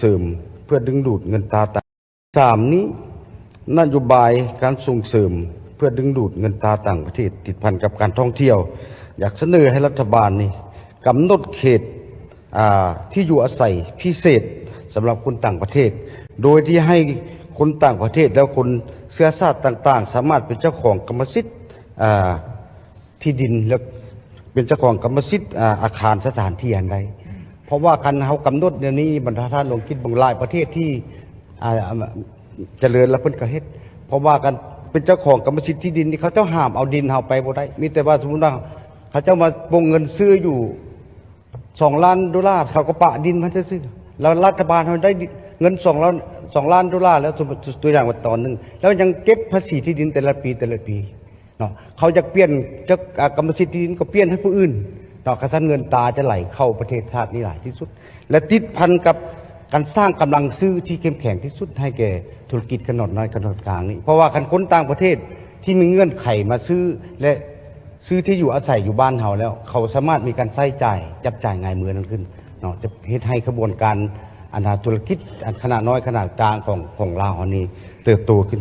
เสริมเพื่อดึงดูดเงินตราต่างสามนี้นโยบายการส่งเสริมเพื่อดึงดูดเงินตราต่างประเทศติดพันกับการท่องเที่ยวอยากเสนอให้รัฐบาลนี่กำหนดเขตที่อยู่อาศัยพิเศษสำหรับคนต่างประเทศโดยที่ให้คนต่างประเทศแล้วคนเชื้อชาติต่างๆสามารถเป็นเจ้าของกรรมสิทธิ์ที่ดินและเป็นเจ้าของกรรมสิทธิ์อาคารสถานที่อันใดเพราะว่าคันเขากำหนดเดี๋ยวนี้บรรดาท่านลงคิดบางหลายประเทศที่เจริญและเพิ่นกระเฮ็ดเพราะว่ากันเป็นเจ้าของกรรมสิทธิ์ที่ดินที่เขาเจ้าห้ามเอาดินเฮาไปบ่ได้มีแต่ว่าสมมุติว่าเขาเจ้ามาปงเงินซื้ออยู่$2,000,000เขาก็ปะดินมันจะซื้อแล้วรัฐบาลเขาได้เงิน$2,000,000แล้วตัวอย่างว่าตอนนึงแล้วยังเก็บภาษีที่ดินแต่ละปีเนาะเขาจะเปลี่ยนกรรมสิทธิ์ที่ดินก็เปลี่ยนให้ผู้อื่นเนาะกระทั่งเงินตาจะไหลเข้าประเทศชาตินี้หลายที่สุดและติดพันกับการสร้างกำลังซื้อที่เข้มแข็งที่สุดให้แก่ธุรกิจขนาดน้อยขนาดกลางนี้เพราะว่าคนต่างประเทศที่มีเงื่อนไขมาซื้อและซื้อที่อยู่อาศัยอยู่บ้านเฮาแล้วเขาสามารถมีการใช้จ่ายจับจ่ายง่ายมือนั่นขึ้นเนาะจะเฮ็ดให้กระบวนการธุรกิจขนาดน้อยขนาดกลางของลาวนี้เติบโตขึ้น